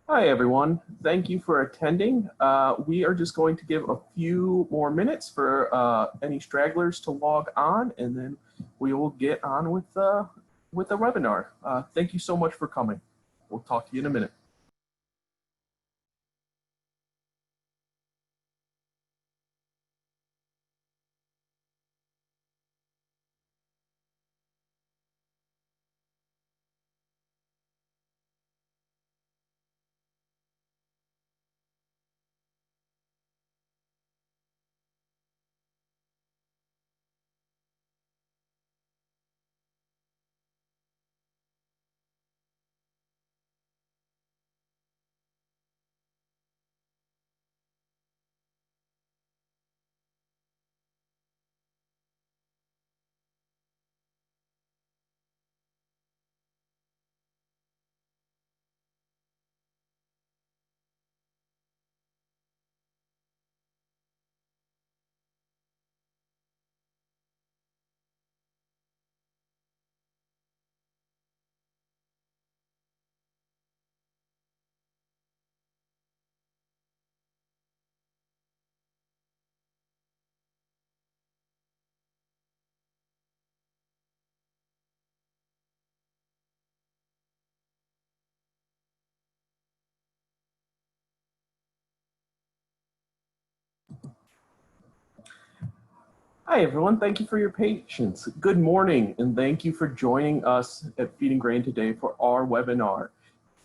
Hi, everyone. Thank you for attending. We are just going to give a few more minutes for any stragglers to log on, and then we will get on with the webinar. Thank you so much for coming. We'll talk to you in a minute. Hi, everyone. Thank you for your patience. Good morning, and thank you for joining us at Feeding Grain today for our webinar,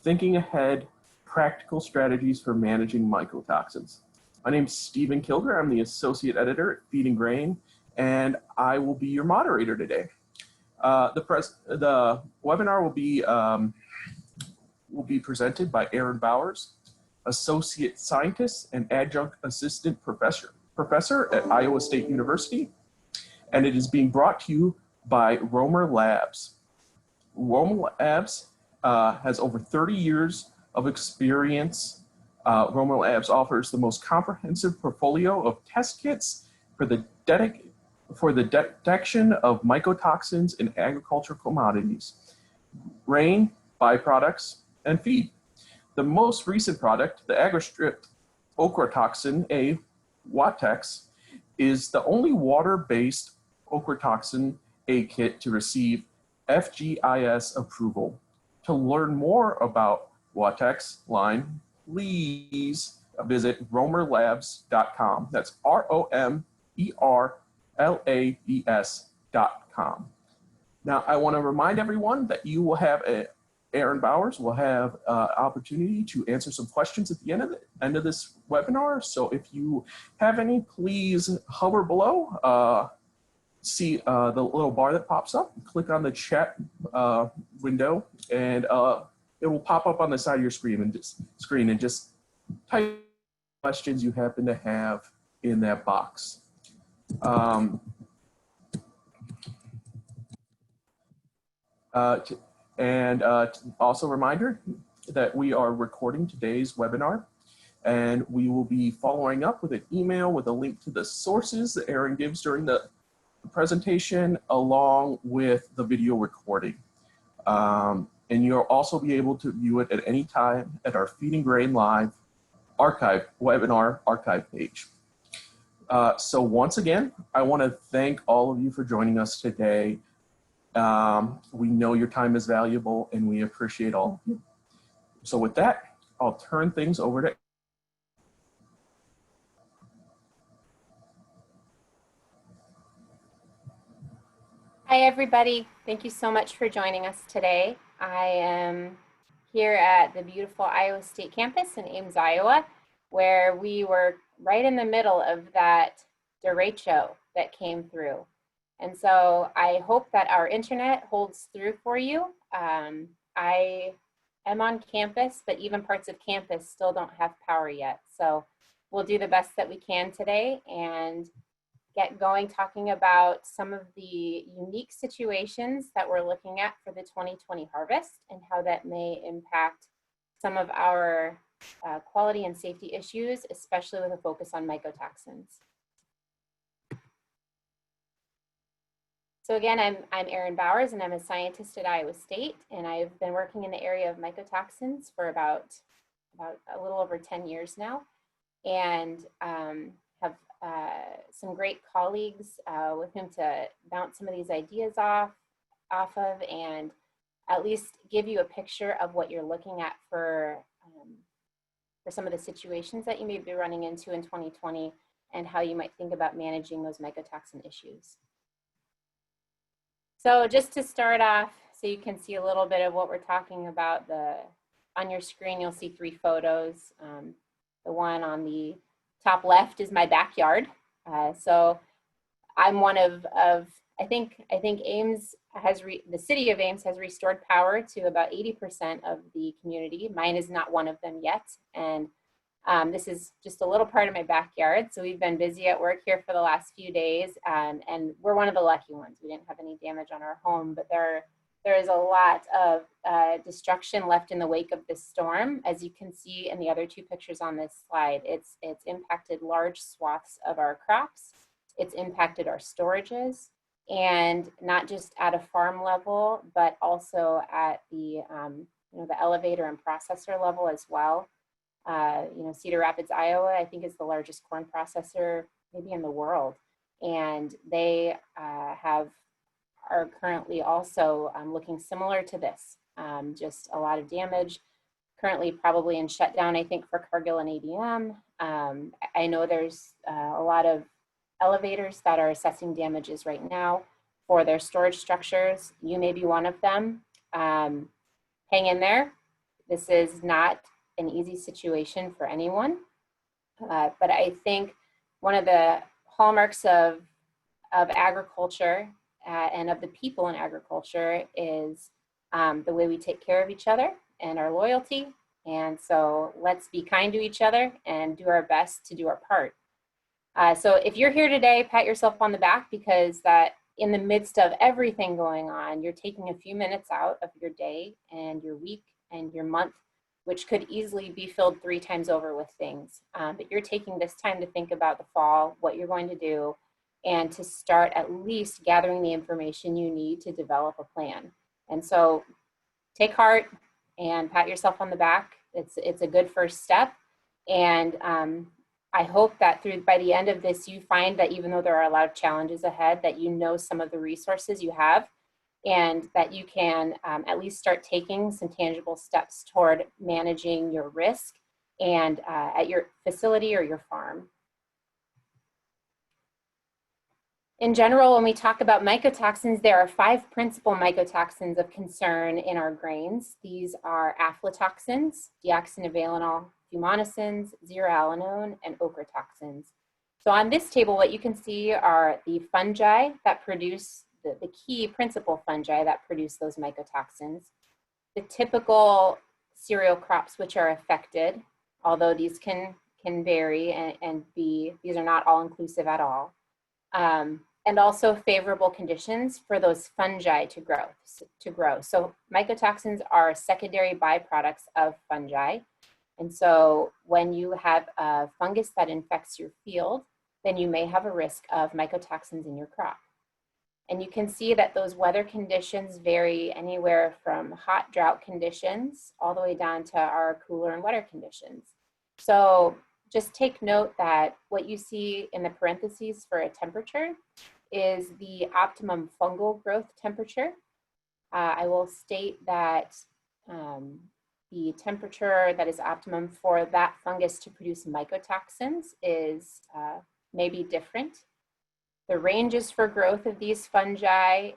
Thinking Ahead, Practical Strategies for Managing Mycotoxins. My name is Stephen Kilger. I'm the Associate Editor at Feeding Grain, and I will be your moderator today. The webinar will be presented by Erin Bowers, Associate Scientist and Adjunct Assistant Professor at Iowa State University, and it is being brought to you by Romer Labs. Romer Labs has over 30 years of experience. Romer Labs offers the most comprehensive portfolio of test kits for the detection of mycotoxins in agricultural commodities, grain, byproducts, and feed. The most recent product, the AgriStrip Ochratoxin A Watex, is the only water-based ochratoxin A kit to receive FGIS approval. To learn more about Watex line, please visit romerlabs.com. That's ROMERLABS.com. Now, I want to remind everyone that you will have Erin Bowers will have opportunity to answer some questions at the end of this webinar. So if you have any, please hover below. See the little bar that pops up. Click on the chat window, and it will pop up on the side of your screen and just type questions you happen to have in that box. Also a reminder that we are recording today's webinar, and we will be following up with an email with a link to the sources that Erin gives during the presentation, along with the video recording. And you'll also be able to view it at any time at our Feeding Grain Live webinar archive page. So once again, I want to thank all of you for joining us today. We know your time is valuable, and we appreciate all of you. So with that, I'll turn things over to. Hi, everybody. Thank you so much for joining us today. I am here at the beautiful Iowa State campus in Ames, Iowa, where we were right in the middle of that derecho that came through. And so I hope that our internet holds through for you. I am on campus, but even parts of campus still don't have power yet. So we'll do the best that we can today and get going talking about some of the unique situations that we're looking at for the 2020 harvest and how that may impact some of our quality and safety issues, especially with a focus on mycotoxins. So again, I'm Erin Bowers, and I'm a scientist at Iowa State, and I've been working in the area of mycotoxins for about about a little over 10 years now, and have some great colleagues with whom to bounce some of these ideas off of, and at least give you a picture of what you're looking at for some of the situations that you may be running into in 2020 and how you might think about managing those mycotoxin issues. So just to start off, so you can see a little bit of what we're talking about, on your screen you'll see 3 photos. The one on the top left is my backyard. So I'm one of I think Ames has, the city of Ames has restored power to about 80% of the community. Mine is not one of them yet. And this is just a little part of my backyard. So we've been busy at work here for the last few days, and we're one of the lucky ones. We didn't have any damage on our home, but there is a lot of destruction left in the wake of this storm. As you can see in the other 2 pictures on this slide, it's impacted large swaths of our crops. It's impacted our storages, and not just at a farm level, but also at the the elevator and processor level as well. Cedar Rapids, Iowa, I think is the largest corn processor maybe in the world, and they are currently also looking similar to this. Just a lot of damage. Currently probably in shutdown, I think, for Cargill and ADM. I know there's a lot of elevators that are assessing damages right now for their storage structures. You may be one of them. Hang in there. This is not an easy situation for anyone. But I think one of the hallmarks of agriculture and of the people in agriculture is the way we take care of each other and our loyalty. And so let's be kind to each other and do our best to do our part. So if you're here today, pat yourself on the back, because that in the midst of everything going on, you're taking a few minutes out of your day and your week and your month, which could easily be filled 3 times over with things. But you're taking this time to think about the fall, what you're going to do, and to start at least gathering the information you need to develop a plan. And so take heart and pat yourself on the back. It's a good first step. And I hope that by the end of this, you find that even though there are a lot of challenges ahead, that you know some of the resources you have, and that you can at least start taking some tangible steps toward managing your risk and at your facility or your farm. In general, when we talk about mycotoxins, there are 5 principal mycotoxins of concern in our grains. These are aflatoxins, deoxynivalenol, fumonisins, zearalenone, and ochratoxins. So on this table, what you can see are the fungi that produce, the key principal fungi that produce those mycotoxins, the typical cereal crops which are affected, although these can vary and these are not all inclusive at all. And also favorable conditions for those fungi to grow. So mycotoxins are secondary byproducts of fungi. And so when you have a fungus that infects your field, then you may have a risk of mycotoxins in your crop. And you can see that those weather conditions vary anywhere from hot drought conditions all the way down to our cooler and wetter conditions. So just take note that what you see in the parentheses for a temperature is the optimum fungal growth temperature. I will state that the temperature that is optimum for that fungus to produce mycotoxins is maybe different. The ranges for growth of these fungi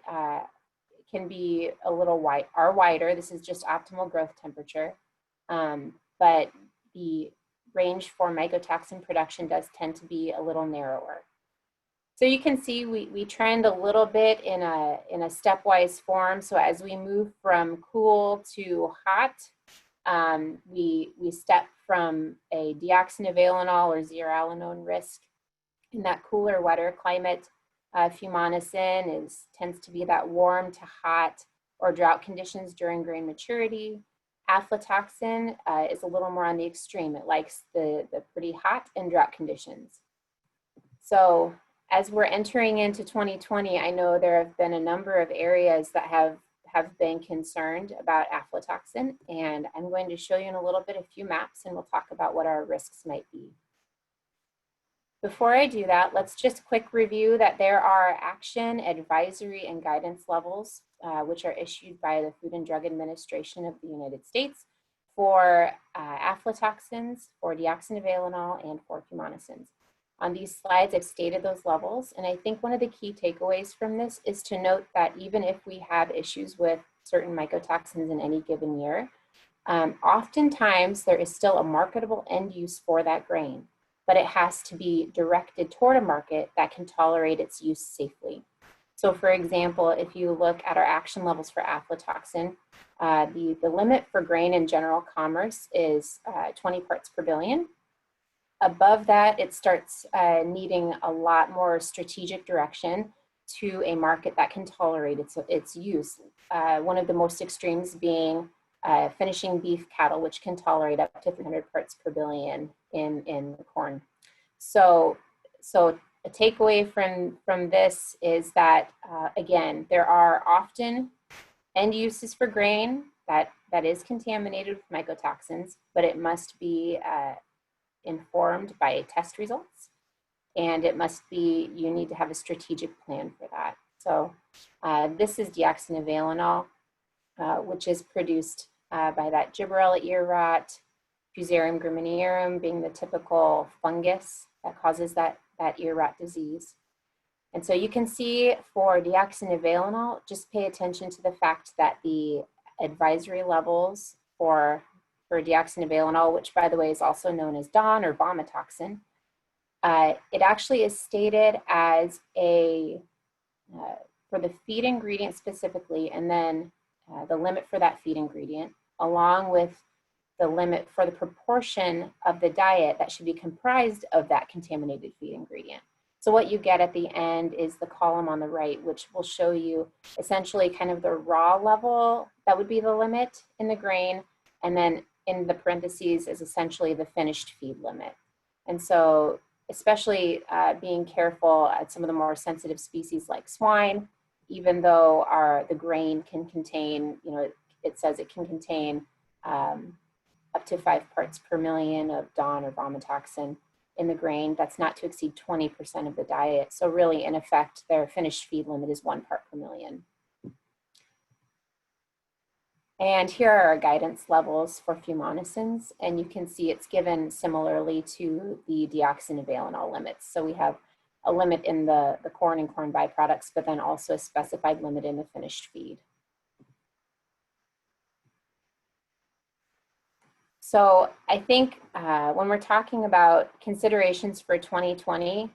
can be a little wider. This is just optimal growth temperature, but the range for mycotoxin production does tend to be a little narrower. So you can see we trend a little bit in a stepwise form. So as we move from cool to hot, we step from a deoxynivalenol or zearalenone risk. In that cooler, wetter climate, fumonisin tends to be that warm to hot or drought conditions during grain maturity. Aflatoxin is a little more on the extreme. It likes the pretty hot and drought conditions. So as we're entering into 2020, I know there have been a number of areas that have have been concerned about aflatoxin, and I'm going to show you in a little bit a few maps, and we'll talk about what our risks might be. Before I do that, let's just quick review that there are action, advisory, and guidance levels, which are issued by the Food and Drug Administration of the United States for aflatoxins, for deoxynivalenol, and for fumonisins. On these slides, I've stated those levels, and I think one of the key takeaways from this is to note that even if we have issues with certain mycotoxins in any given year, oftentimes there is still a marketable end use for that grain, but it has to be directed toward a market that can tolerate its use safely. So for example, if you look at our action levels for aflatoxin, the limit for grain in general commerce is 20 parts per billion. Above that, it starts needing a lot more strategic direction to a market that can tolerate its use. One of the most extremes being finishing beef cattle, which can tolerate up to 300 parts per billion in corn. So a takeaway from this is that, again, there are often end uses for grain that is contaminated with mycotoxins, but it must be informed by test results, and it must be, you need to have a strategic plan for that. So this is deoxynivalenol, which is produced by that gibberella ear rot, Fusarium graminearum being the typical fungus that causes that ear rot disease. And so you can see for deoxynivalenol, just pay attention to the fact that the advisory levels for deoxynivalenol, which by the way is also known as DON or vomitoxin, it actually is stated as a, for the feed ingredient specifically, and then the limit for that feed ingredient, along with the limit for the proportion of the diet that should be comprised of that contaminated feed ingredient. So what you get at the end is the column on the right, which will show you essentially kind of the raw level, that would be the limit in the grain, and then in the parentheses is essentially the finished feed limit. And so especially being careful at some of the more sensitive species like swine, even though the grain can contain, it says it can contain up to 5 parts per million of DON or vomitoxin in the grain. That's not to exceed 20% of the diet. So really, in effect, their finished feed limit is 1 part per million. And here are our guidance levels for fumonisins, and you can see it's given similarly to the deoxynivalenol limits. So we have a limit in the corn and corn byproducts, but then also a specified limit in the finished feed. So I think when we're talking about considerations for 2020,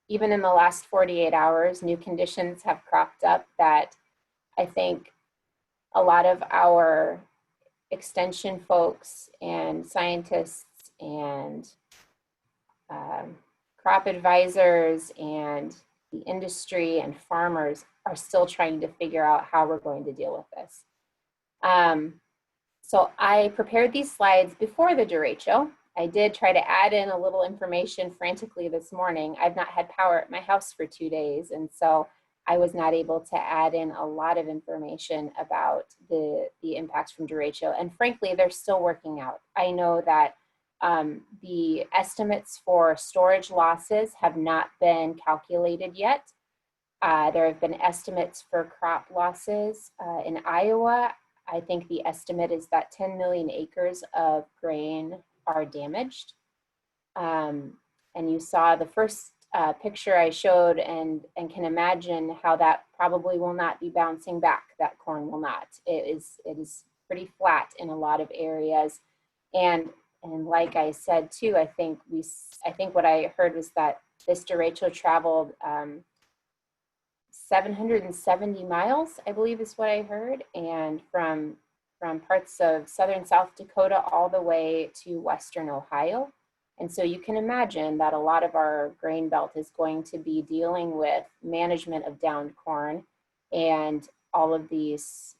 even in the last 48 hours, new conditions have cropped up that I think a lot of our extension folks and scientists and crop advisors and the industry and farmers are still trying to figure out how we're going to deal with this. So I prepared these slides before the derecho. I did try to add in a little information frantically this morning. I've not had power at my house for 2 days, and so I was not able to add in a lot of information about the impacts from derecho. And frankly, they're still working out. I know that the estimates for storage losses have not been calculated yet. There have been estimates for crop losses in Iowa. I think the estimate is that 10 million acres of grain are damaged. And you saw the first picture I showed and can imagine how that probably will not be bouncing back. That corn will not. It is pretty flat in a lot of areas. And like I said too, I think what I heard was that this derecho traveled 770 miles, I believe is what I heard, and from parts of southern South Dakota all the way to western Ohio. And so you can imagine that a lot of our grain belt is going to be dealing with management of downed corn and all of these,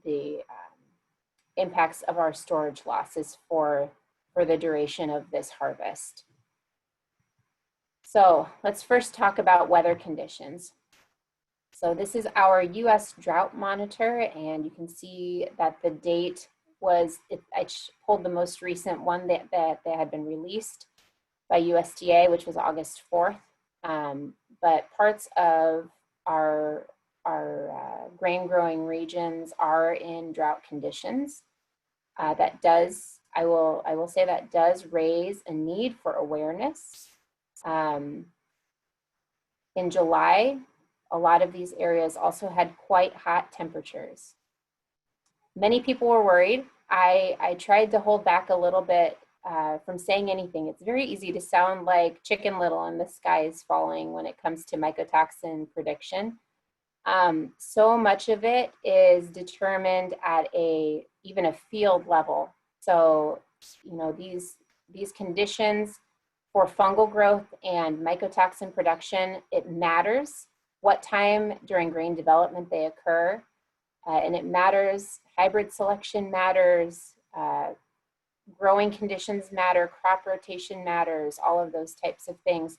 the impacts of our storage losses for the duration of this harvest. So let's first talk about weather conditions. So this is our US drought monitor, and you can see that the date was, I pulled the most recent one that had been released by USDA, which was August 4th. But parts of our grain growing regions are in drought conditions. That does, I will say that does raise a need for awareness. In July, a lot of these areas also had quite hot temperatures. Many people were worried. I tried to hold back a little bit from saying anything. It's very easy to sound like Chicken Little and the sky is falling when it comes to mycotoxin prediction. So much of it is determined at even a field level. So, you know, these conditions for fungal growth and mycotoxin production, it matters what time during grain development they occur. And it matters, hybrid selection matters, growing conditions matter, crop rotation matters, all of those types of things.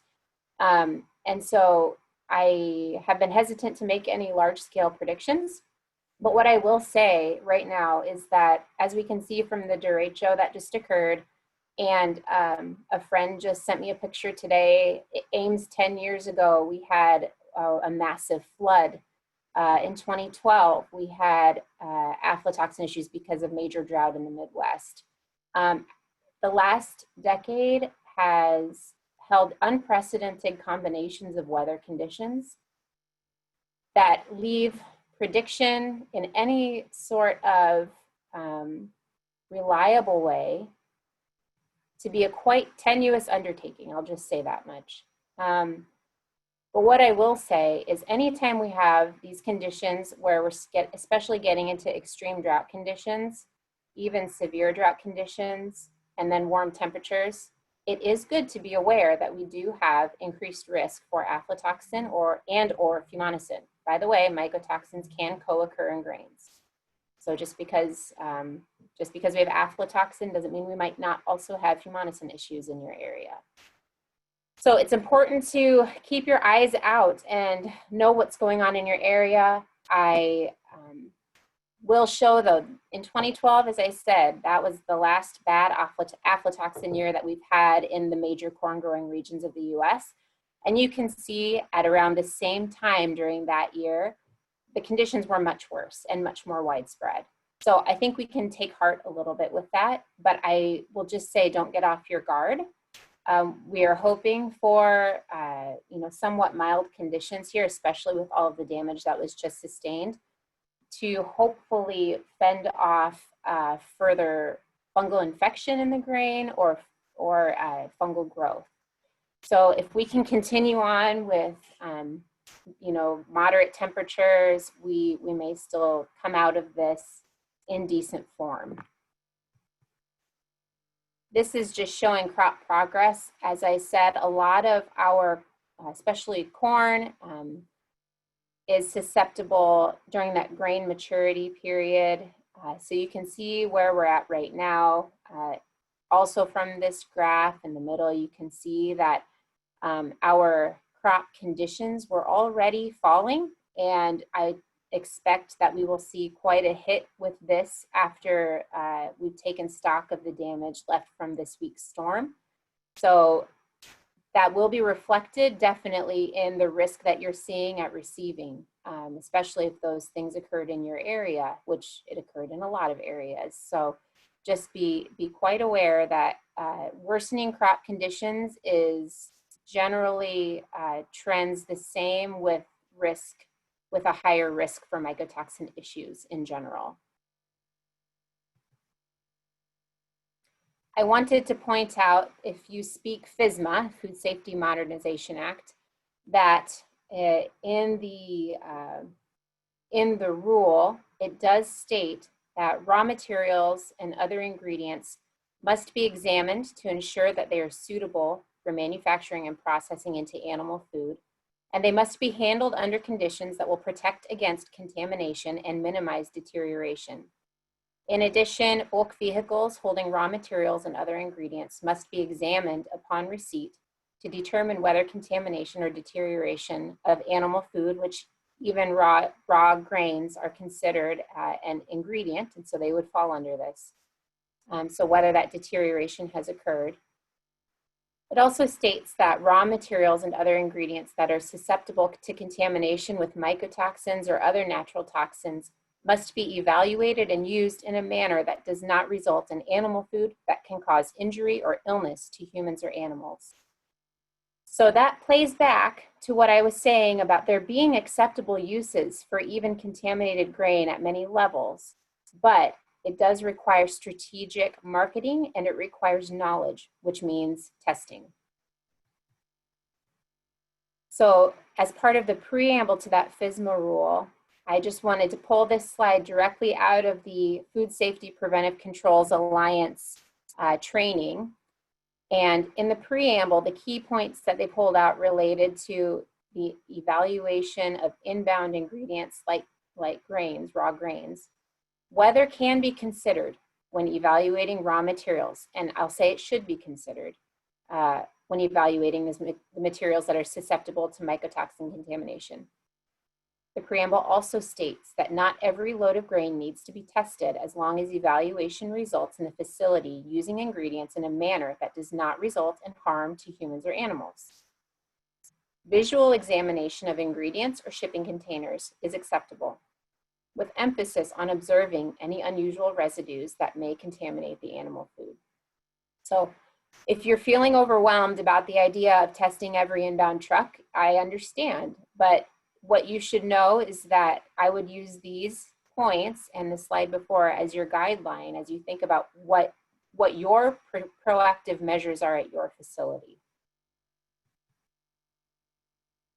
And so I have been hesitant to make any large scale predictions, but what I will say right now is that, as we can see from the derecho that just occurred, and a friend just sent me a picture today, Ames 10 years ago, we had a massive flood. In 2012, we had aflatoxin issues because of major drought in the Midwest. The last decade has held unprecedented combinations of weather conditions that leave prediction in any sort of reliable way to be a quite tenuous undertaking. I'll just say that much. But what I will say is anytime we have these conditions where we're especially getting into extreme drought conditions, even severe drought conditions, and then warm temperatures, it is good to be aware that we do have increased risk for aflatoxin or fumonisin. By the way, mycotoxins can co-occur in grains. So just because we have aflatoxin doesn't mean we might not also have fumonisin issues in your area. So it's important to keep your eyes out and know what's going on in your area. I will show, though, in 2012, as I said, that was the last bad aflatoxin year that we've had in the major corn growing regions of the US. And you can see at around the same time during that year, the conditions were much worse and much more widespread. So I think we can take heart a little bit with that, but I will just say don't get off your guard. We are hoping for somewhat mild conditions here, especially with all of the damage that was just sustained, to hopefully fend off further fungal infection in the grain or fungal growth. So if we can continue on with moderate temperatures, we may still come out of this in decent form. This is just showing crop progress. As I said, a lot of our, especially corn, is susceptible during that grain maturity period. So you can see where we're at right now. Also from this graph in the middle, you can see that our crop conditions were already falling, and I expect that we will see quite a hit with this after we've taken stock of the damage left from this week's storm. So that will be reflected definitely in the risk that you're seeing at receiving, especially if those things occurred in your area, which it occurred in a lot of areas. So just be quite aware that worsening crop conditions is generally trends the same with a higher risk for mycotoxin issues in general. I wanted to point out, if you speak FSMA, Food Safety Modernization Act, that in the rule, it does state that raw materials and other ingredients must be examined to ensure that they are suitable for manufacturing and processing into animal food, and they must be handled under conditions that will protect against contamination and minimize deterioration. In addition, bulk vehicles holding raw materials and other ingredients must be examined upon receipt to determine whether contamination or deterioration of animal food, which even raw grains are considered an ingredient, and so they would fall under this. So whether that deterioration has occurred. It also states that raw materials and other ingredients that are susceptible to contamination with mycotoxins or other natural toxins must be evaluated and used in a manner that does not result in animal food that can cause injury or illness to humans or animals. So that plays back to what I was saying about there being acceptable uses for even contaminated grain at many levels, but it does require strategic marketing and it requires knowledge, which means testing. So as part of the preamble to that FSMA rule, I just wanted to pull this slide directly out of the Food Safety Preventive Controls Alliance training. And in the preamble, the key points that they pulled out related to the evaluation of inbound ingredients like grains, raw grains. Weather can be considered when evaluating raw materials, and I'll say it should be considered when evaluating the materials that are susceptible to mycotoxin contamination. The preamble also states that not every load of grain needs to be tested as long as evaluation results in the facility using ingredients in a manner that does not result in harm to humans or animals. Visual examination of ingredients or shipping containers is acceptable, with emphasis on observing any unusual residues that may contaminate the animal food. So if you're feeling overwhelmed about the idea of testing every inbound truck, I understand, but what you should know is that I would use these points and the slide before as your guideline as you think about what your proactive measures are at your facility.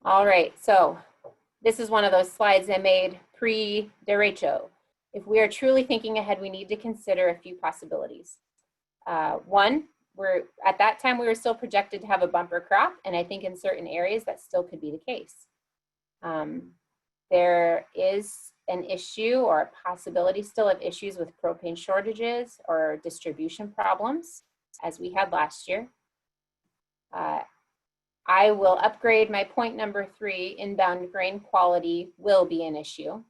All right, so this is one of those slides I made pre-derecho. If we are truly thinking ahead, we need to consider a few possibilities. One, at that time we were still projected to have a bumper crop, and I think in certain areas that still could be the case. There is an issue or a possibility still of issues with propane shortages or distribution problems, as we had last year. I will upgrade my point number 3, inbound grain quality will be an issue.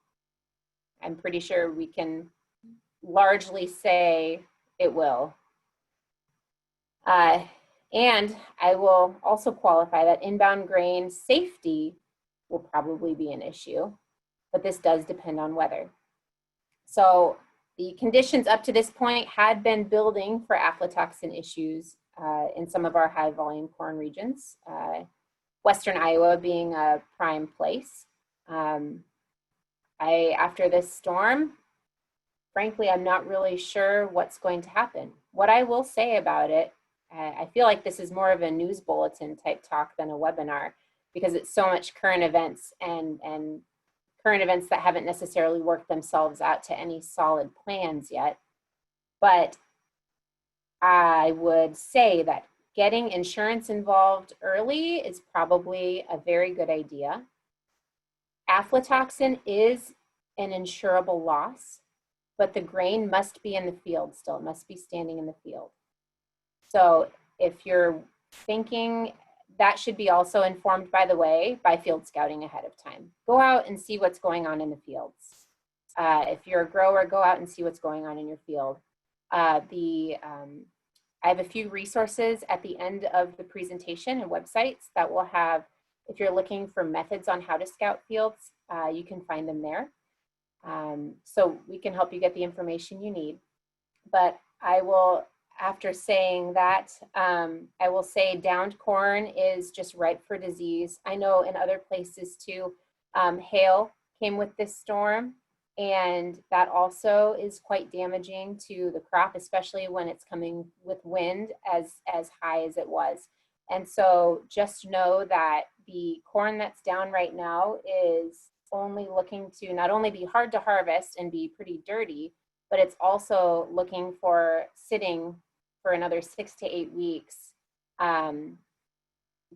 I'm pretty sure we can largely say it will. And I will also qualify that inbound grain safety will probably be an issue, but this does depend on weather. So the conditions up to this point had been building for aflatoxin issues in some of our high volume corn regions, Western Iowa being a prime place. After this storm, frankly, I'm not really sure what's going to happen. What I will say about it, I feel like this is more of a news bulletin type talk than a webinar, because it's so much current events and current events that haven't necessarily worked themselves out to any solid plans yet. But I would say that getting insurance involved early is probably a very good idea. Aflatoxin is an insurable loss, but the grain must be in the field still. It must be standing in the field. So if you're thinking, that should be also informed, by the way, by field scouting ahead of time. Go out and see what's going on in the fields. If you're a grower, go out and see what's going on in your field. I have a few resources at the end of the presentation and websites that will have, if you're looking for methods on how to scout fields, you can find them there. So we can help you get the information you need. But I will, after saying that, I will say downed corn is just ripe for disease. I know in other places too, hail came with this storm, and that also is quite damaging to the crop, especially when it's coming with wind as high as it was. And so just know that the corn that's down right now is only looking to not only be hard to harvest and be pretty dirty, but it's also looking for sitting for another 6 to 8 weeks,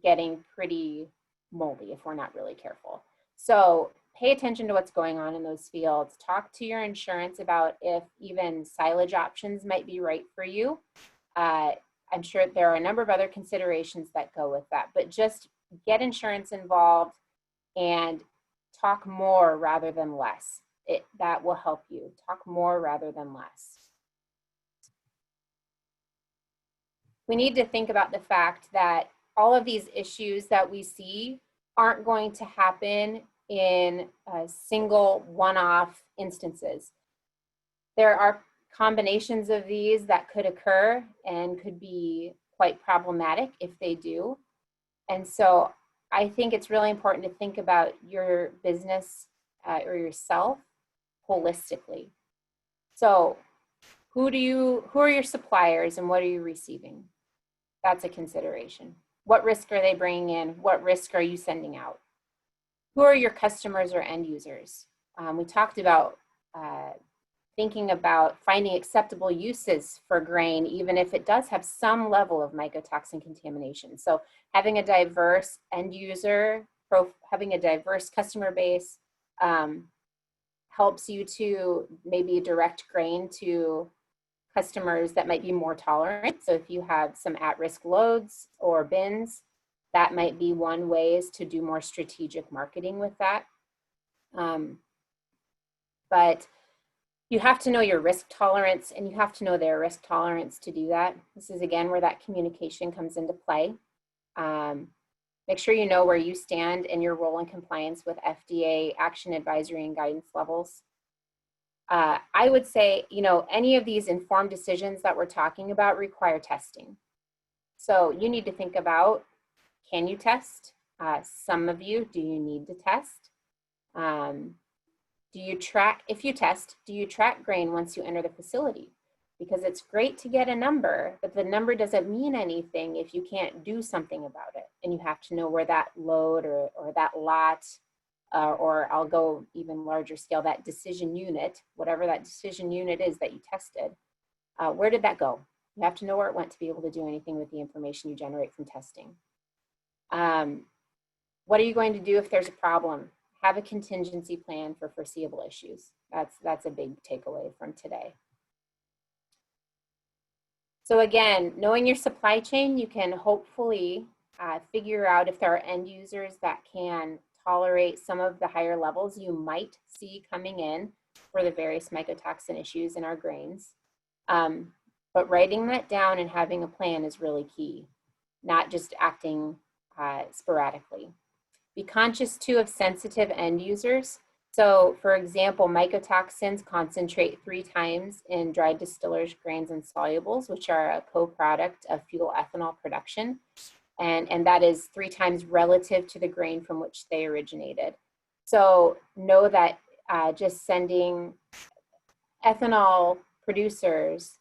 getting pretty moldy if we're not really careful. So pay attention to what's going on in those fields. Talk to your insurance about if even silage options might be right for you. I'm sure there are a number of other considerations that go with that, but just get insurance involved and talk more rather than less. That will help you. Talk more rather than less. We need to think about the fact that all of these issues that we see aren't going to happen in single one-off instances. There are combinations of these that could occur and could be quite problematic if they do. And so I think it's really important to think about your business or yourself holistically. So who are your suppliers and what are you receiving? That's a consideration. What risk are they bringing in? What risk are you sending out? Who are your customers or end users? We talked about thinking about finding acceptable uses for grain, even if it does have some level of mycotoxin contamination. So having a diverse end user, having a diverse customer base helps you to maybe direct grain to customers that might be more tolerant. So if you have some at-risk loads or bins, that might be one way is to do more strategic marketing with that. But you have to know your risk tolerance and you have to know their risk tolerance to do that. This is again where that communication comes into play. Make sure you know where you stand in your role in compliance with FDA action advisory and guidance levels. I would say, any of these informed decisions that we're talking about require testing. So you need to think about, can you test? Some of you, do you need to test? If you test, do you track grain once you enter the facility? Because it's great to get a number, but the number doesn't mean anything if you can't do something about it. And you have to know where that load or that lot, or I'll go even larger scale, that decision unit, whatever that decision unit is that you tested, where did that go? You have to know where it went to be able to do anything with the information you generate from testing. What are you going to do if there's a problem? Have a contingency plan for foreseeable issues. That's a big takeaway from today. So again, knowing your supply chain, you can hopefully figure out if there are end users that can tolerate some of the higher levels you might see coming in for the various mycotoxin issues in our grains. But writing that down and having a plan is really key, not just acting sporadically. Be conscious too of sensitive end users. So for example, mycotoxins concentrate 3 times in dried distillers, grains, and solubles, which are a co-product of fuel ethanol production. And that is 3 times relative to the grain from which they originated. So know that just sending ethanol producers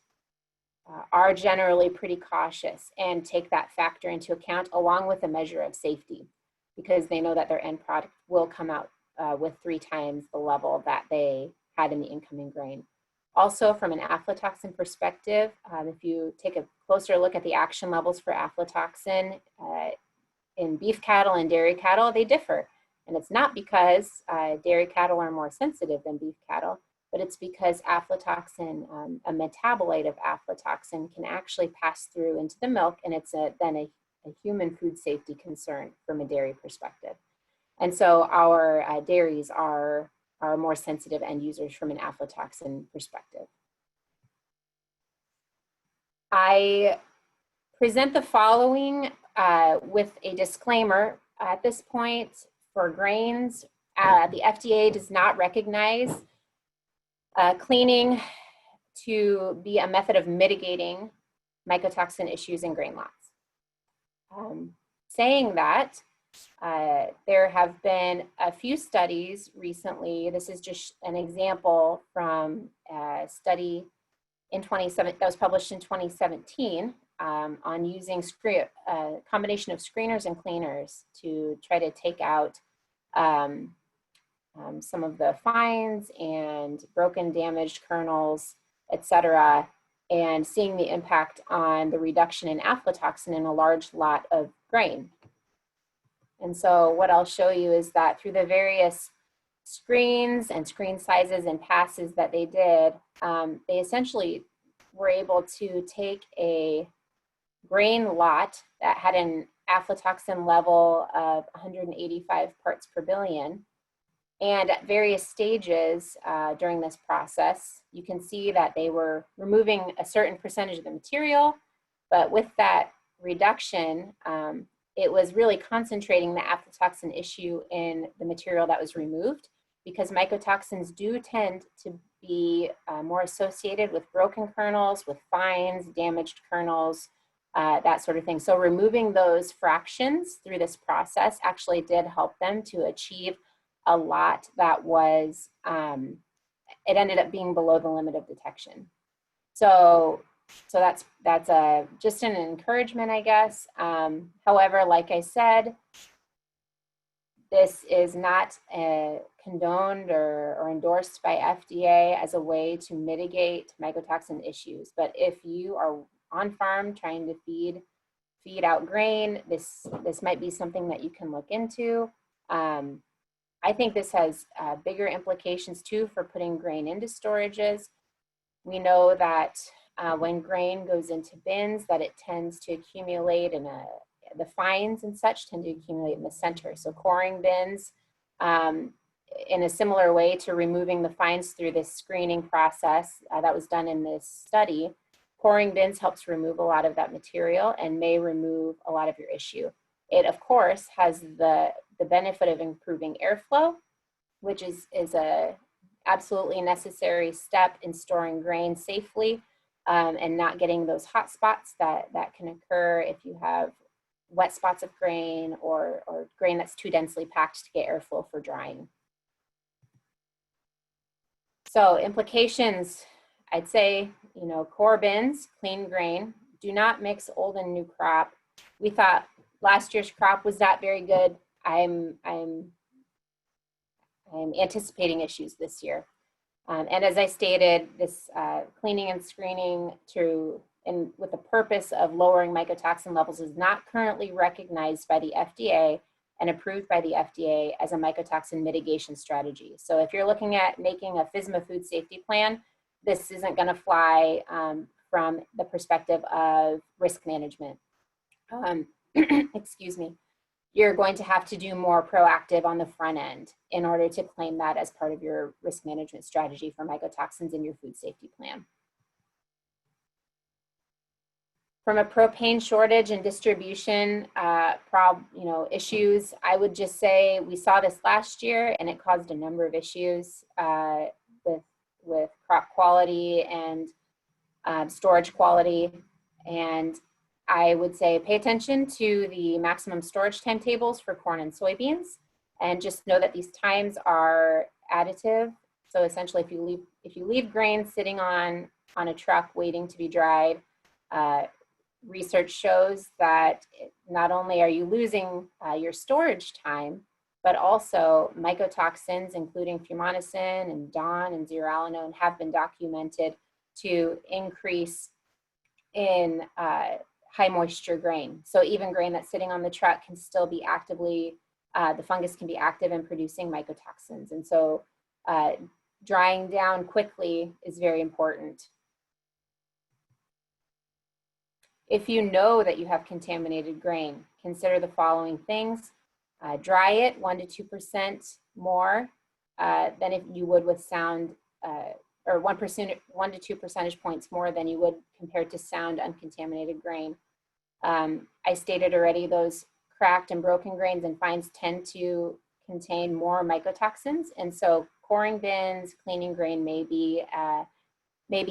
are generally pretty cautious and take that factor into account along with a measure of safety, because they know that their end product will come out with 3 times the level that they had in the incoming grain. Also, from an aflatoxin perspective, if you take a closer look at the action levels for aflatoxin in beef cattle and dairy cattle, they differ. And it's not because dairy cattle are more sensitive than beef cattle, but it's because aflatoxin, a metabolite of aflatoxin, can actually pass through into the milk, and it's then a human food safety concern from a dairy perspective. And so our dairies are more sensitive end users from an aflatoxin perspective. I present the following with a disclaimer. At this point, for grains, the FDA does not recognize cleaning to be a method of mitigating mycotoxin issues in grain lots. Saying that, there have been a few studies recently. This is just an example from a study that was published in 2017 on using a combination of screeners and cleaners to try to take out some of the fines and broken, damaged kernels, etc., and seeing the impact on the reduction in aflatoxin in a large lot of grain. And so what I'll show you is that through the various screens and screen sizes and passes that they did, they essentially were able to take a grain lot that had an aflatoxin level of 185 parts per billion And at various stages during this process, you can see that they were removing a certain percentage of the material, but with that reduction, it was really concentrating the aflatoxin issue in the material that was removed, because mycotoxins do tend to be more associated with broken kernels, with fines, damaged kernels, that sort of thing. So removing those fractions through this process actually did help them to achieve a lot that was, it ended up being below the limit of detection. So that's just an encouragement, I guess. However, like I said, this is not condoned or endorsed by FDA as a way to mitigate mycotoxin issues. But if you are on farm trying to feed out grain, this might be something that you can look into. I think this has bigger implications too for putting grain into storages. We know that when grain goes into bins, that it tends to accumulate in the fines and such tend to accumulate in the center. So coring bins, in a similar way to removing the fines through this screening process that was done in this study, coring bins helps remove a lot of that material and may remove a lot of your issue. It, of course, has the benefit of improving airflow, which is a absolutely necessary step in storing grain safely and not getting those hot spots that can occur if you have wet spots of grain or grain that's too densely packed to get airflow for drying. So implications, I'd say, core bins, clean grain, do not mix old and new crop. We thought last year's crop was not very good. I'm anticipating issues this year. And as I stated, this cleaning and screening with the purpose of lowering mycotoxin levels is not currently recognized by the FDA and approved by the FDA as a mycotoxin mitigation strategy. So if you're looking at making a FSMA food safety plan, this isn't going to fly from the perspective of risk management. Excuse me. You're going to have to do more proactive on the front end in order to claim that as part of your risk management strategy for mycotoxins in your food safety plan. From a propane shortage and distribution issues, I would just say we saw this last year and it caused a number of issues with crop quality and storage quality. And I would say pay attention to the maximum storage timetables for corn and soybeans, and just know that these times are additive. So essentially, if you leave grain sitting on a truck waiting to be dried, research shows that not only are you losing your storage time, but also mycotoxins, including fumonisin and DON and zearalenone, have been documented to increase in high moisture grain. So even grain that's sitting on the truck can still be actively, the fungus can be active in producing mycotoxins. And so drying down quickly is very important. If you know that you have contaminated grain, consider the following things. Dry it 1 to 2% more than if you would with sound, or 1 to 2 percentage points more than you would compared to sound uncontaminated grain. I stated already, those cracked and broken grains and fines tend to contain more mycotoxins, and so coring bins, cleaning grain may be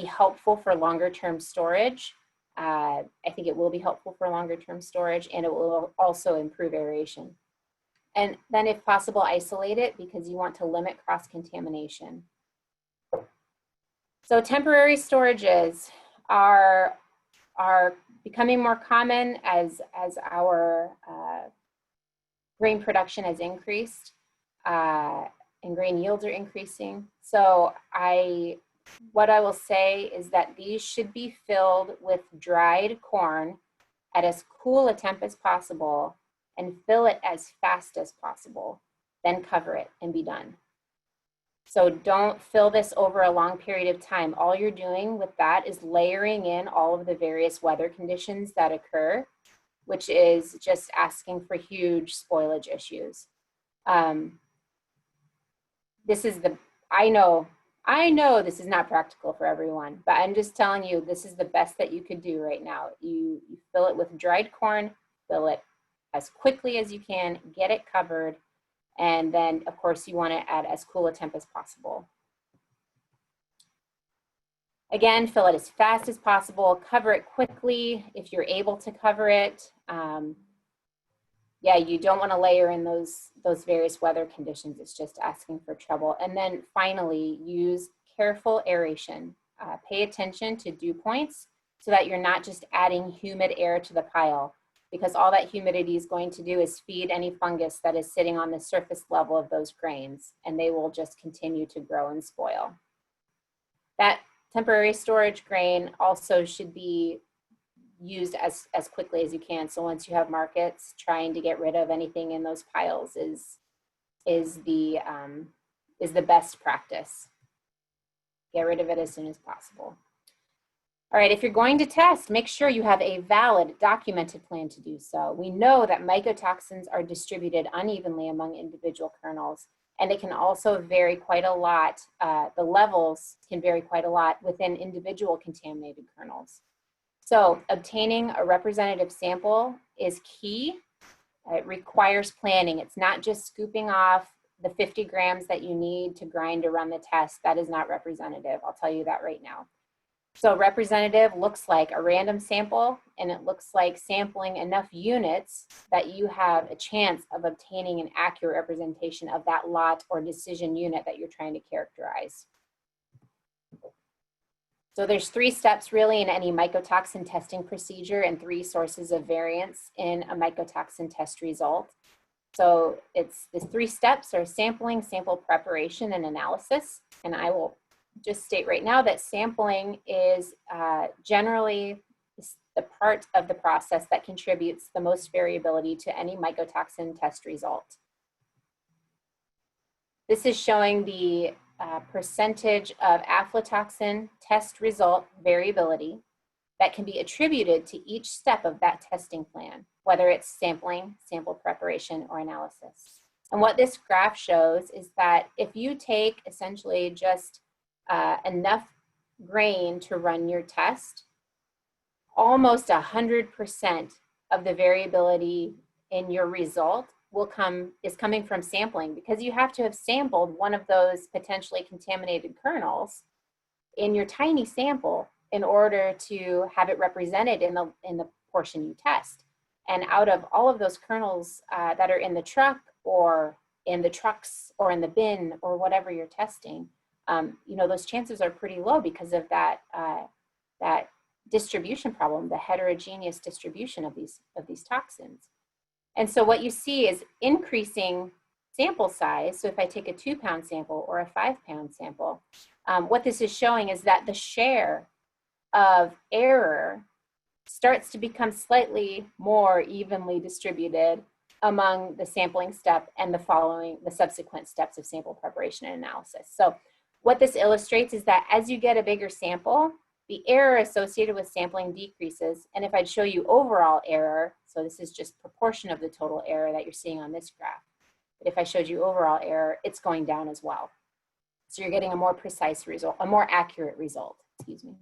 helpful for longer term storage. I think it will be helpful for longer term storage, and it will also improve aeration. And then if possible, isolate it because you want to limit cross-contamination. So temporary storages are becoming more common as our grain production has increased and grain yields are increasing. So what I will say is that these should be filled with dried corn at as cool a temp as possible and fill it as fast as possible, then cover it and be done. So don't fill this over a long period of time. All you're doing with that is layering in all of the various weather conditions that occur, which is just asking for huge spoilage issues. this is the, I know this is not practical for everyone, but I'm just telling you, this is the best that you could do right now. You fill it with dried corn, fill it as quickly as you can, get it covered, and then of course you want to add as cool a temp as possible. Again, fill it as fast as possible, cover it quickly if you're able to cover it. Yeah, you don't want to layer in those various weather conditions. It's just asking for trouble. And then finally, use careful aeration. Pay attention to dew points so that you're not just adding humid air to the pile, because all that humidity is going to do is feed any fungus that is sitting on the surface level of those grains, and they will just continue to grow and spoil. That temporary storage grain also should be used as quickly as you can. So once you have markets, trying to get rid of anything in those piles is the best practice. Get rid of it as soon as possible. All right, if you're going to test, make sure you have a valid, documented plan to do so. We know that mycotoxins are distributed unevenly among individual kernels, and it can also vary quite a lot. The levels can vary quite a lot within individual contaminated kernels. So obtaining a representative sample is key. It requires planning. It's not just scooping off the 50 grams that you need to grind to run the test. That is not representative. I'll tell you that right now. So representative looks like a random sample, and it looks like sampling enough units that you have a chance of obtaining an accurate representation of that lot or decision unit that you're trying to characterize. So there's 3 steps really in any mycotoxin testing procedure and 3 sources of variance in a mycotoxin test result. So it's the 3 steps are sampling, sample preparation, and analysis. And I will just state right now that sampling is generally the part of the process that contributes the most variability to any mycotoxin test result. This is showing the percentage of aflatoxin test result variability that can be attributed to each step of that testing plan, whether it's sampling, sample preparation, or analysis. And what this graph shows is that if you take essentially just enough grain to run your test, almost 100% of the variability in your result is coming from sampling, because you have to have sampled one of those potentially contaminated kernels in your tiny sample in order to have it represented in the portion you test. And out of all of those kernels that are in the truck or in the trucks or in the bin or whatever you're testing, you know, those chances are pretty low because of that that distribution problem, the heterogeneous distribution of these toxins. And so what you see is increasing sample size. So if I take a 2-pound sample or a 5-pound sample, what this is showing is that the share of error starts to become slightly more evenly distributed among the sampling step and the subsequent steps of sample preparation and analysis. So what this illustrates is that as you get a bigger sample, the error associated with sampling decreases. And if I'd show you overall error, so this is just proportion of the total error that you're seeing on this graph. But if I showed you overall error, it's going down as well. So you're getting a more precise result, a more accurate result, excuse me.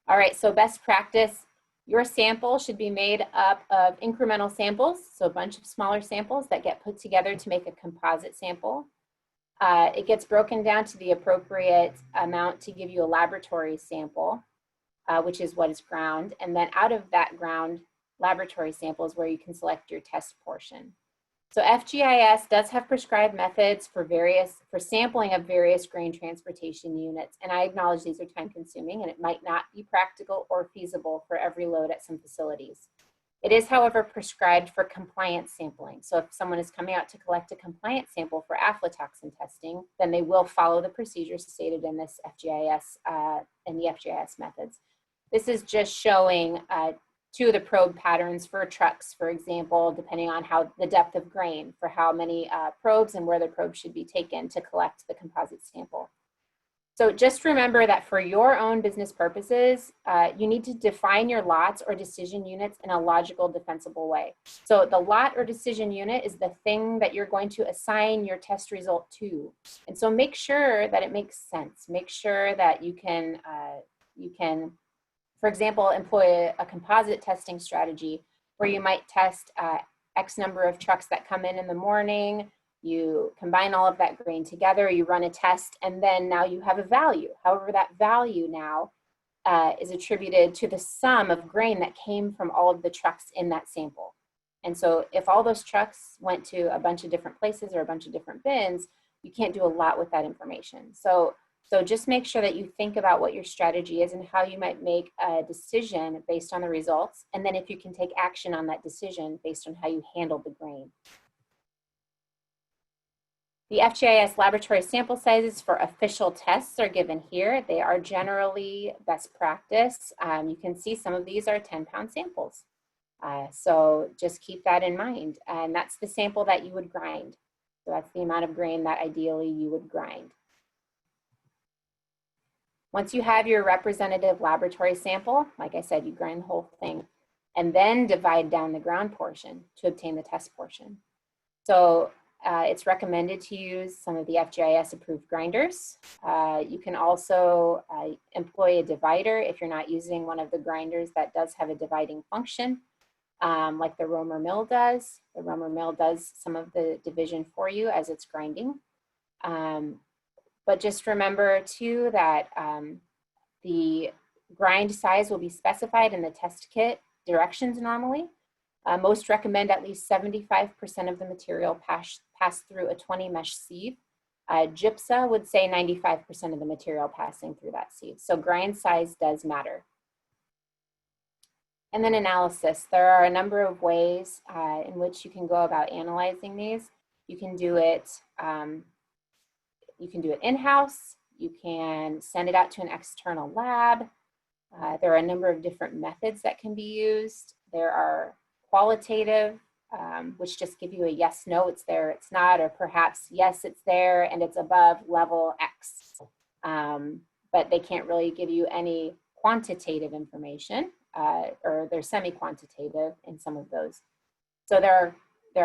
All right, so best practice, your sample should be made up of incremental samples, so a bunch of smaller samples that get put together to make a composite sample. It gets broken down to the appropriate amount to give you a laboratory sample, which is what is ground. And then out of that ground laboratory sample is where you can select your test portion. So FGIS does have prescribed methods for sampling of various grain transportation units. And I acknowledge these are time consuming and it might not be practical or feasible for every load at some facilities. It is, however, prescribed for compliance sampling. So if someone is coming out to collect a compliance sample for aflatoxin testing, then they will follow the procedures stated in this FGIS, in the FGIS methods. This is just showing 2 of the probe patterns for trucks, for example, depending on the depth of grain, for how many probes and where the probes should be taken to collect the composite sample. So just remember that for your own business purposes, you need to define your lots or decision units in a logical, defensible way. So the lot or decision unit is the thing that you're going to assign your test result to. And so make sure that it makes sense. Make sure that you can, for example, employ a composite testing strategy where you might test X number of trucks that come in the morning. You combine all of that grain together, you run a test, and then now you have a value. However, that value now is attributed to the sum of grain that came from all of the trucks in that sample. And so if all those trucks went to a bunch of different places or a bunch of different bins, you can't do a lot with that information. So just make sure that you think about what your strategy is and how you might make a decision based on the results. And then if you can take action on that decision based on how you handle the grain. The FGIS laboratory sample sizes for official tests are given here. They are generally best practice. You can see some of these are 10-pound samples. So just keep that in mind. And that's the sample that you would grind. So that's the amount of grain that ideally you would grind. Once you have your representative laboratory sample, like I said, you grind the whole thing and then divide down the ground portion to obtain the test portion. So it's recommended to use some of the FGIS approved grinders. You can also employ a divider if you're not using one of the grinders that does have a dividing function, like the Romer mill does. The Romer mill does some of the division for you as it's grinding. But just remember too that the grind size will be specified in the test kit directions normally. Most recommend at least 75% of the material pass through a 20 mesh sieve. GIPSA would say 95% of the material passing through that sieve. So grind size does matter. And then analysis. There are a number of ways in which you can go about analyzing these. You can do it in-house. You can send it out to an external lab. There are a number of different methods that can be used. There are qualitative, which just give you a yes, no, it's there, it's not, or perhaps yes, it's there and it's above level X. But they can't really give you any quantitative information, or they're semi-quantitative in some of those. So there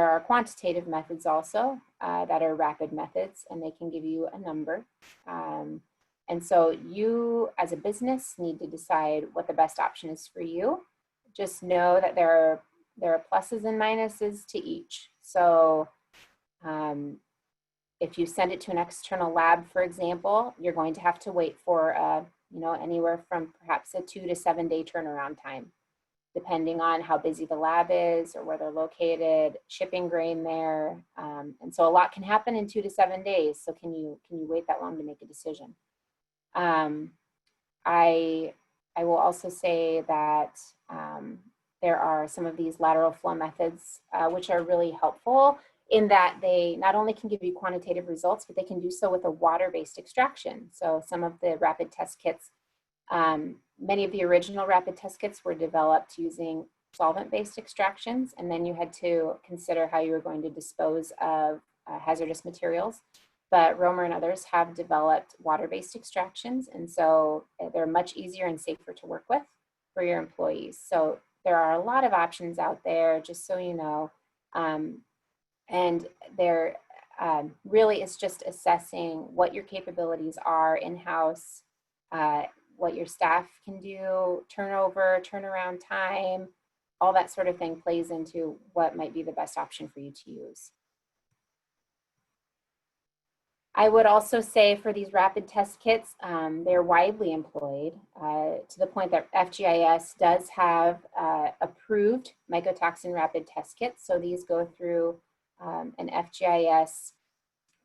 are quantitative methods also that are rapid methods, and they can give you a number. And so you as a business need to decide what the best option is for you. Just know that there are pluses and minuses to each. So if you send it to an external lab, for example, you're going to have to wait for anywhere from perhaps a 2 to 7 day turnaround time, depending on how busy the lab is or where they're located, shipping grain there. And so a lot can happen in 2 to 7 days. So can you wait that long to make a decision? I will also say that there are some of these lateral flow methods which are really helpful in that they not only can give you quantitative results, but they can do so with a water-based extraction. So some of the rapid test kits, many of the original rapid test kits were developed using solvent-based extractions, and then you had to consider how you were going to dispose of hazardous materials. But Romer and others have developed water-based extractions, and so they're much easier and safer to work with for your employees. So there are a lot of options out there, just so you know. And there really is just assessing what your capabilities are in-house, what your staff can do, turnover, turnaround time, all that sort of thing plays into what might be the best option for you to use. I would also say for these rapid test kits, they're widely employed to the point that FGIS does have approved mycotoxin rapid test kits. So these go through an FGIS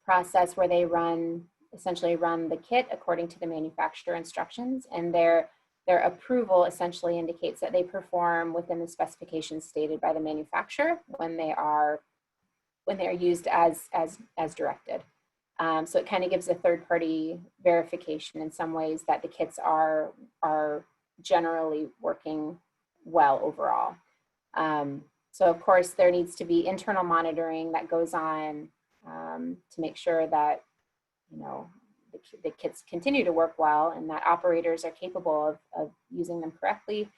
process where they essentially run the kit according to the manufacturer instructions, and their approval essentially indicates that they perform within the specifications stated by the manufacturer when they are used as directed. So it kind of gives a third-party verification in some ways that the kits are generally working well overall. So of course there needs to be internal monitoring that goes on to make sure that the kits continue to work well and that operators are capable of using them correctly.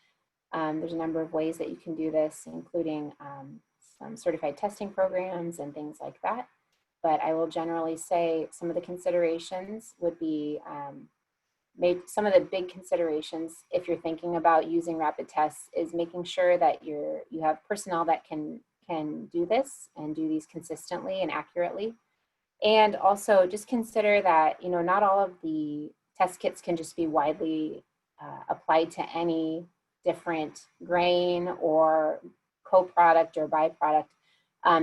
There's a number of ways that you can do this, including some certified testing programs and things like that. But I will generally say some of the considerations would be some of the big considerations if you're thinking about using rapid tests is making sure that you have personnel that can do this and do these consistently and accurately. And also just consider that, you know, not all of the test kits can just be widely applied to any different grain or co-product or byproduct.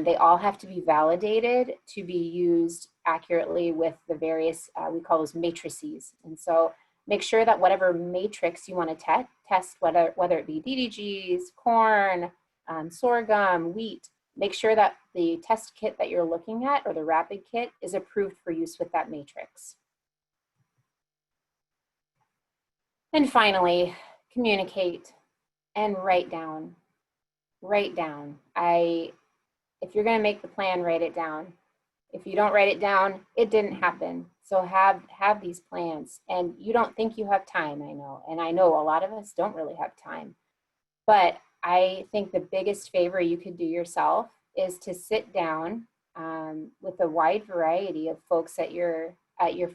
They all have to be validated to be used accurately with the various, we call those matrices. And so make sure that whatever matrix you want to test, whether it be DDGs, corn, sorghum, wheat, make sure that the test kit that you're looking at or the rapid kit is approved for use with that matrix. And finally, communicate and write down. Write down. If you're going to make the plan, write it down. If you don't write it down, it didn't happen. So have these plans. And you don't think you have time, I know. And I know a lot of us don't really have time. But I think the biggest favor you could do yourself is to sit down with a wide variety of folks at your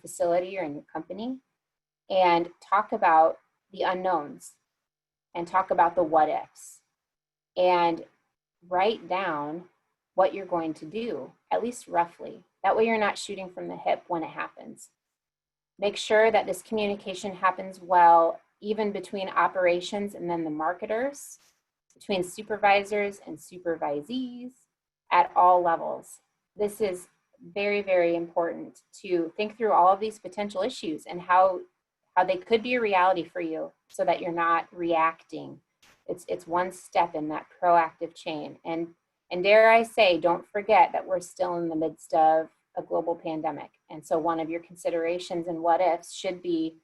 facility or in your company and talk about the unknowns and talk about the what ifs and write down what you're going to do, at least roughly. That way you're not shooting from the hip when it happens. Make sure that this communication happens well, even between operations and then the marketers, between supervisors and supervisees at all levels. This is very, very important to think through all of these potential issues and how they could be a reality for you so that you're not reacting. It's one step in that proactive chain. And dare I say, don't forget that we're still in the midst of a global pandemic. And so one of your considerations and what ifs should be,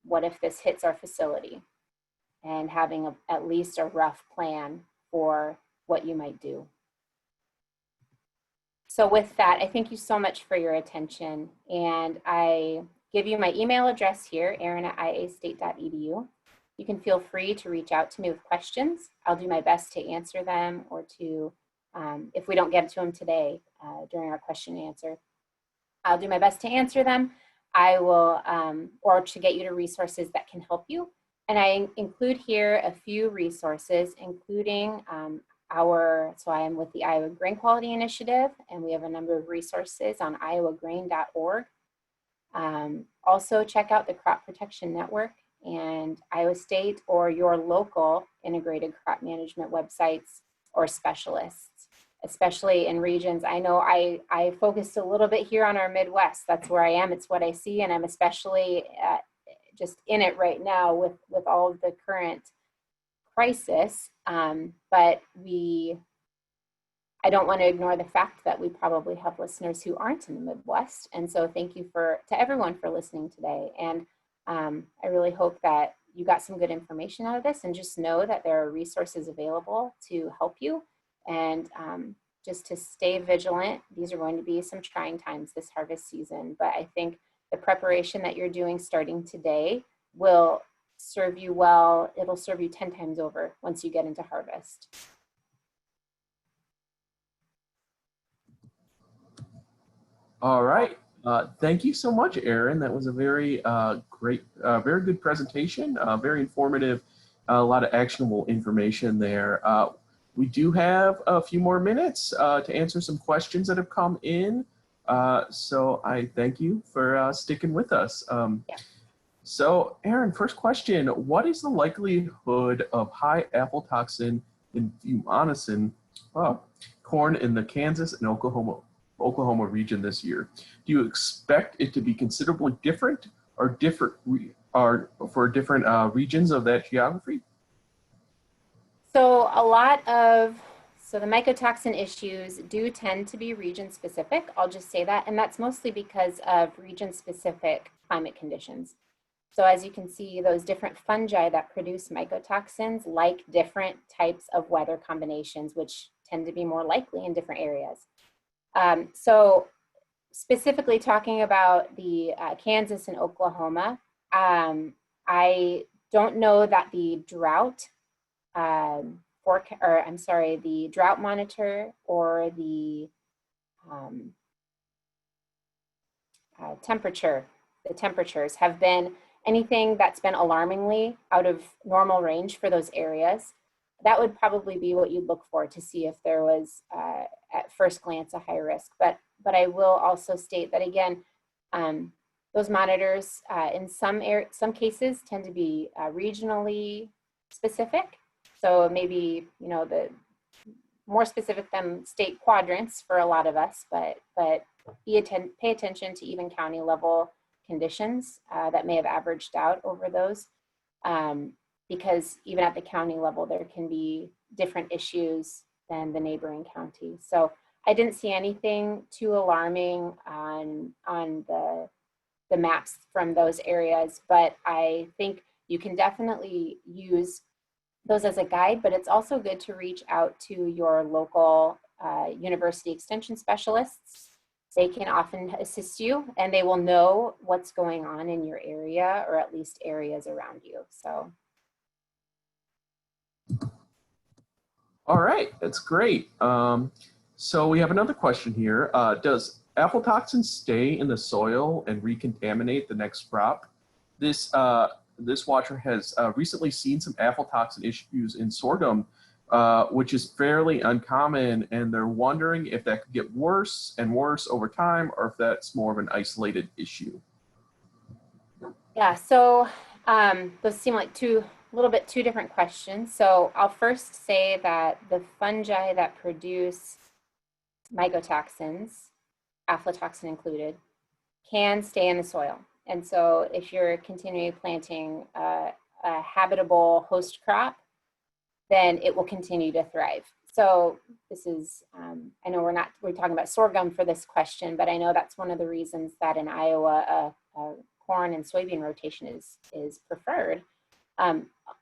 what if this hits our facility? And having at least a rough plan for what you might do. So with that, I thank you so much for your attention. And I give you my email address here, erin@iastate.edu. You can feel free to reach out to me with questions. I'll do my best to answer them or to, if we don't get to them today during our question and answer, I'll do my best to answer them. I will, or to get you to resources that can help you. And I include here a few resources, including so I am with the Iowa Grain Quality Initiative, and we have a number of resources on iowagrain.org. Also check out the Crop Protection Network and Iowa State or your local integrated crop management websites or specialists, especially in regions. I know I focused a little bit here on our Midwest. That's where I am. It's what I see, and I'm especially just in it right now with all of the current crisis. But I don't want to ignore the fact that we probably have listeners who aren't in the Midwest. And so thank you to everyone for listening today. And I really hope that you got some good information out of this, and just know that there are resources available to help you. And just to stay vigilant. These are going to be some trying times this harvest season, but I think the preparation that you're doing starting today will serve you well. It'll serve you 10 times over once you get into harvest. All right. Thank you so much, Erin. That was a very great, very good presentation, very informative, a lot of actionable information there. We do have a few more minutes to answer some questions that have come in. So I thank you for sticking with us. Yeah. So Erin, first question, what is the likelihood of high aflatoxin in Fumonisin corn in the Kansas and Oklahoma region this year? Do you expect it to be considerably different or for different regions of that geography? So the mycotoxin issues do tend to be region specific. I'll just say that, and that's mostly because of region specific climate conditions. So as you can see, those different fungi that produce mycotoxins like different types of weather combinations, which tend to be more likely in different areas. So specifically talking about the Kansas and Oklahoma, I don't know that the drought the drought monitor or the temperatures have been anything that's been alarmingly out of normal range for those areas. That would probably be what you'd look for to see if there was, at first glance, a high risk. But I will also state that, again, those monitors in some cases tend to be regionally specific. So maybe, you know, the more specific than state quadrants for a lot of us, but pay attention to even county level conditions that may have averaged out over those. Because even at the county level, there can be different issues than the neighboring county. So I didn't see anything too alarming on the maps from those areas, but I think you can definitely use those as a guide, but it's also good to reach out to your local university extension specialists. They can often assist you and they will know what's going on in your area, or at least areas around you. So. All right, that's great. So we have another question here. Does aflatoxin stay in the soil and recontaminate the next crop? This watcher has recently seen some aflatoxin issues in sorghum, which is fairly uncommon, and they're wondering if that could get worse and worse over time, or if that's more of an isolated issue. Yeah, so those seem like two different questions. So I'll first say that the fungi that produce mycotoxins, aflatoxin included, can stay in the soil. And so if you're continually planting a habitable host crop, then it will continue to thrive. So this is, I know we're talking about sorghum for this question, but I know that's one of the reasons that in Iowa, corn and soybean rotation is preferred,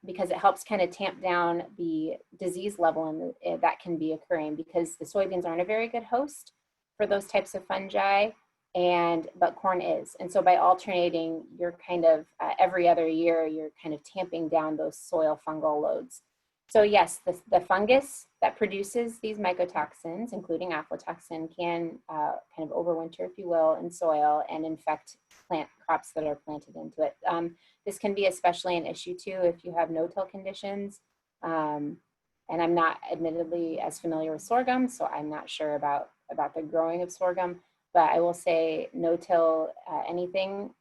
because it helps kind of tamp down the disease level that can be occurring, because the soybeans aren't a very good host for those types of fungi, but corn is. And so by alternating, you're kind of every other year, you're kind of tamping down those soil fungal loads. So yes, the fungus that produces these mycotoxins, including aflatoxin, can kind of overwinter, if you will, in soil and infect plant crops that are planted into it. This can be especially an issue too if you have no-till conditions. And I'm not admittedly as familiar with sorghum, so I'm not sure about the growing of sorghum, but I will say no-till anything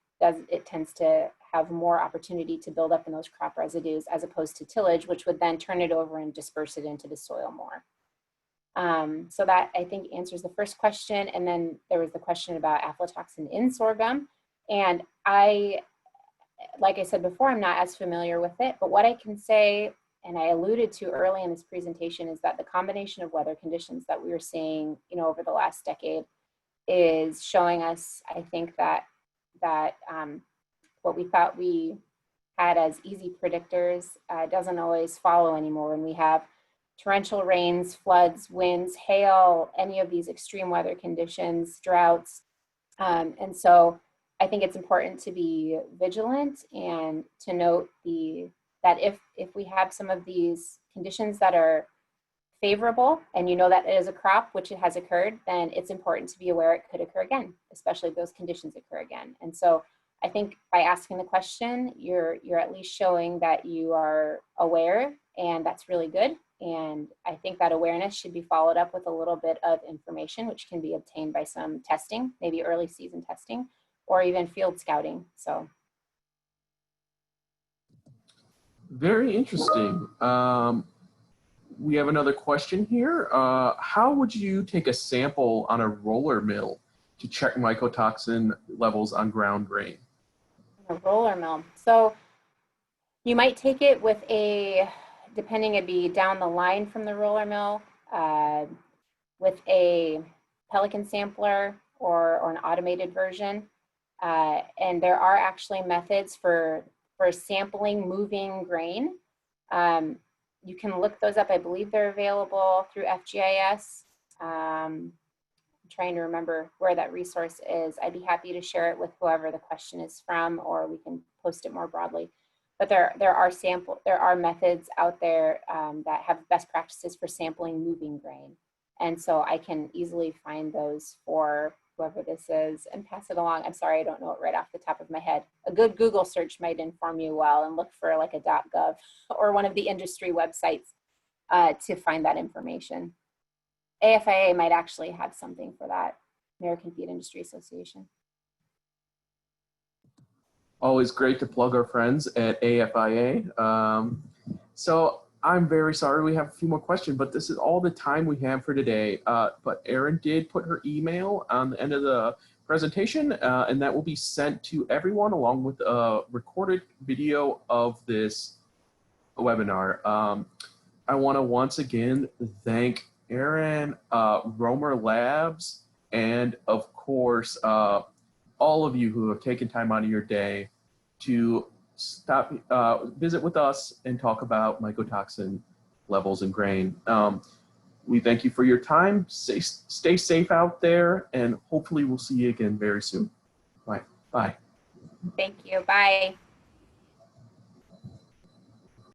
tends to have more opportunity to build up in those crop residues as opposed to tillage, which would then turn it over and disperse it into the soil more. So that, I think, answers the first question. And then there was the question about aflatoxin in sorghum. And like I said before, I'm not as familiar with it, but what I can say, and I alluded to early in this presentation, is that the combination of weather conditions that we were seeing, over the last decade is showing us, I think, that what we thought we had as easy predictors doesn't always follow anymore. When we have torrential rains, floods, winds, hail, any of these extreme weather conditions, droughts. And so I think it's important to be vigilant and to note that if we have some of these conditions that are favorable, and that it is a crop which it has occurred, then it's important to be aware it could occur again, especially if those conditions occur again. And so I think by asking the question, you're at least showing that you are aware, and that's really good. And I think that awareness should be followed up with a little bit of information, which can be obtained by some testing, maybe early season testing, or even field scouting. So. Very interesting. We have another question here. How would you take a sample on a roller mill to check mycotoxin levels on ground grain? A roller mill. So you might take it with depending, it'd be down the line from the roller mill, with a Pelican sampler or an automated version. And there are actually methods for sampling moving grain. You can look those up. I believe they're available through FGIS. trying to remember where that resource is. I'd be happy to share it with whoever the question is from, or we can post it more broadly. But there are methods out there that have best practices for sampling moving grain. And so I can easily find those for whoever this is and pass it along. I'm sorry, I don't know it right off the top of my head. A good Google search might inform you well, and look for like a .gov or one of the industry websites to find that information. AFIA might actually have something for that, American Feed Industry Association. Always great to plug our friends at AFIA. So I'm very sorry we have a few more questions, but this is all the time we have for today. But Erin did put her email on the end of the presentation, and that will be sent to everyone along with a recorded video of this webinar. I want to once again thank Erin, Romer Labs, and of course, all of you who have taken time out of your day to stop, visit with us and talk about mycotoxin levels in grain. We thank you for your time. Stay safe out there, and hopefully we'll see you again very soon. Bye. Bye. Thank you. Bye.